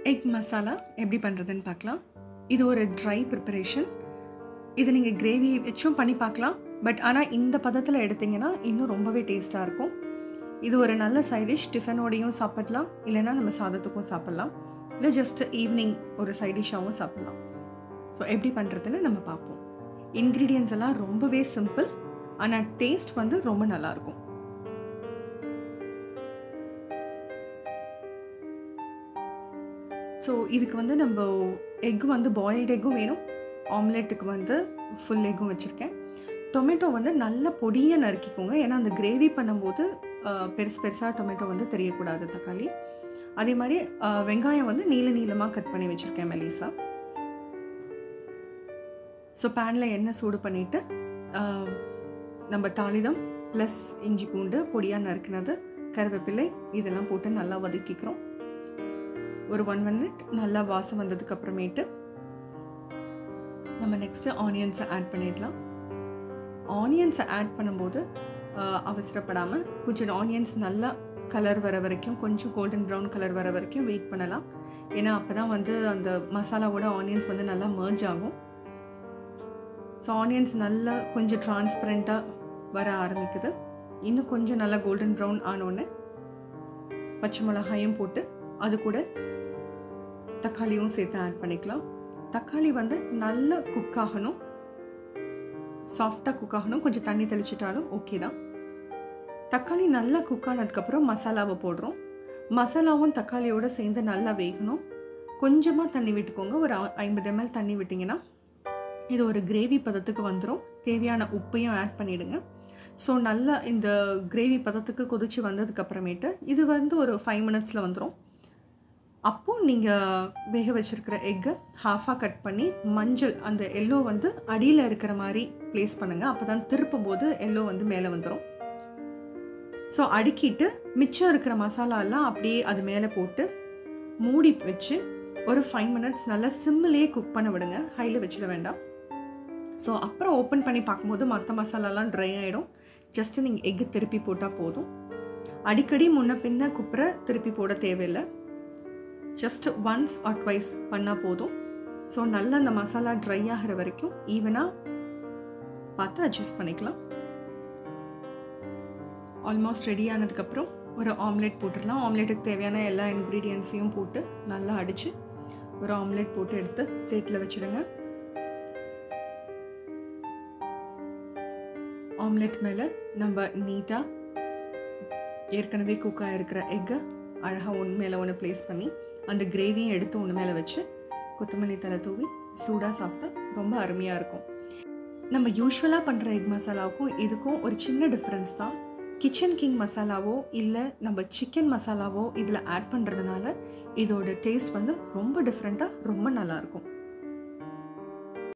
Egg masala எப்படி பண்ணுறதுன்னு பார்க்கலாம். இது ஒரு ட்ரை ப்ரிப்பரேஷன். இது நீங்கள் கிரேவி வச்சும் பண்ணி பார்க்கலாம். பட் ஆனால் இந்த பதத்தில் எடுத்திங்கன்னா இன்னும் ரொம்பவே டேஸ்ட்டாக இருக்கும். இது ஒரு நல்ல சைட் டிஷ். டிஃபனோடையும் சாப்பிடலாம், இல்லைனா நம்ம சாதத்துக்கும் சாப்பிட்லாம், இல்லை ஜஸ்ட் ஈவினிங் ஒரு சைட் டிஷ்ஷாகவும் சாப்பிட்லாம். ஸோ எப்படி பண்ணுறதுன்னு நம்ம பார்ப்போம். இன்க்ரீடியன்ஸ் எல்லாம் ரொம்பவே சிம்பிள், ஆனால் டேஸ்ட் வந்து ரொம்ப நல்லாயிருக்கும். ஸோ இதுக்கு வந்து நம்ம எக் வந்து பாயில்டு எக்கும் வேணும், ஆம்லெட்டுக்கு வந்து ஃபுல் எக்கும் வச்சுருக்கேன். டொமேட்டோ வந்து நல்ல பொடியாக நறுக்கிக்கோங்க, ஏன்னா அந்த கிரேவி பண்ணும்போது பெருசு பெருசாக டொமேட்டோ வந்து தெரியக்கூடாது, தக்காளி. அதே மாதிரி வெங்காயம் வந்து நீளமாக கட் பண்ணி வச்சுருக்கேன் மெலிசா. ஸோ பேனில் எண்ணெய் சூடு பண்ணிவிட்டு நம்ம தாளிதம் ப்ளஸ் இஞ்சி பூண்டு பொடியாக நறுக்கினது, கருவேப்பிலை இதெல்லாம் போட்டு நல்லா வதக்கிக்கிறோம். ஒரு 1 minute நல்லா வாசம் வந்ததுக்கு அப்புறமேட்டு நம்ம நெக்ஸ்ட்டு ஆனியன்ஸை ஆட் பண்ணிடலாம். ஆனியன்ஸை ஆட் பண்ணும்போது அவசரப்படாமல் கொஞ்சம் ஆனியன்ஸ் நல்லா கலர் வர வரைக்கும், கொஞ்சம் கோல்டன் ப்ரௌன் கலர் வர வரைக்கும் வெயிட் பண்ணலாம். ஏன்னா அப்போ தான் வந்து அந்த மசாலாவோட ஆனியன்ஸ் வந்து நல்லா மர்ஜ் ஆகும். ஸோ ஆனியன்ஸ் நல்லா கொஞ்சம் டிரான்ஸ்பரண்ட்டாக வர ஆரம்பிக்குது. இன்னும் கொஞ்சம் நல்லா கோல்டன் ப்ரௌன் ஆனோடனே பச்சை மிளகாயும் போட்டு அது கூட தக்காளியும் சேர்த்து ஆட் பண்ணிக்கலாம். தக்காளி வந்து நல்லா குக் ஆகணும், சாஃப்டாக குக் ஆகணும். கொஞ்சம் தண்ணி தெளிச்சிட்டாலும் ஓகே தான். தக்காளி நல்லா குக் ஆனதுக்கப்புறம் மசாலாவை போடுறோம். மசாலாவும் தக்காளியோடு சேர்ந்து நல்லா வேகணும். கொஞ்சமாக தண்ணி விட்டுக்கோங்க, ஒரு 50 ml தண்ணி விட்டிங்கன்னா இது ஒரு கிரேவி பதத்துக்கு வந்துடும். தேவையான உப்பையும் ஆட் பண்ணிவிடுங்க. ஸோ நல்லா இந்த கிரேவி பதத்துக்கு கொதித்து வந்ததுக்கப்புறமேட்டு இது வந்து ஒரு 5 minutesல வந்துடும். அப்போது நீங்கள் வேக வச்சுருக்கிற எக்கை ஹாஃபாக கட் பண்ணி மஞ்சள் அந்த எல்லோ வந்து அடியில் இருக்கிற மாதிரி ப்ளேஸ் பண்ணுங்கள். அப்போ தான் திருப்பும் போது எல்லோ வந்து மேலே வந்துடும். ஸோ அடுக்கிட்டு மிச்சம் இருக்கிற மசாலாலாம் அப்படியே அது மேலே போட்டு மூடி வச்சு ஒரு 5 minutes நல்லா சிம்மிலேயே குக் பண்ண விடுங்க, ஹையில் வச்சிட வேண்டாம். ஸோ அப்புறம் ஓப்பன் பண்ணி பார்க்கும்போது மற்ற மசாலாலாம் ட்ரை ஆகிடும். ஜஸ்ட்டு நீங்கள் எக்கு திருப்பி போட்டால் போதும். அடிக்கடி முன்ன பின்ன குப்புற திருப்பி போட தேவையில்லை, ஜஸ்ட் ஒன்ஸ் ஆர் ட்வைஸ் பண்ணால் போதும். ஸோ நல்லா அந்த மசாலா ட்ரை ஆகிற வரைக்கும் ஈவனாக பார்த்து அட்ஜஸ்ட் பண்ணிக்கலாம். ஆல்மோஸ்ட் ரெடி ஆனதுக்கப்புறம் ஒரு ஆம்லெட் போட்டுடலாம். ஆம்லெட்டுக்கு தேவையான எல்லா இன்க்ரீடியன்ஸையும் போட்டு நல்லா அடித்து ஒரு ஆம்லெட் போட்டு எடுத்து பிளேட்டில் வச்சுடுங்க. ஆம்லெட் மேலே நம்ம நீட்டாக ஏற்கனவே குக்காக இருக்கிற எக்கை அழகாக ஒன்று மேலே ஒன்று ப்ளேஸ் பண்ணி அந்த கிரேவியும் எடுத்து ஒன்று மேலே வச்சு கொத்தமல்லி தலை தூவி சூடாக சாப்பிட்டா ரொம்ப அருமையாக இருக்கும். நம்ம யூஸ்வலாக பண்ணுற எக் மசாலாவுக்கும் இதுக்கும் ஒரு சின்ன டிஃப்ரென்ஸ் தான். கிச்சன் கிங் மசாலாவோ இல்லை நம்ம சிக்கன் மசாலாவோ இதில் ஆட் பண்ணுறதுனால இதோட டேஸ்ட் வந்து ரொம்ப டிஃப்ரெண்ட்டாக ரொம்ப நல்லாயிருக்கும்.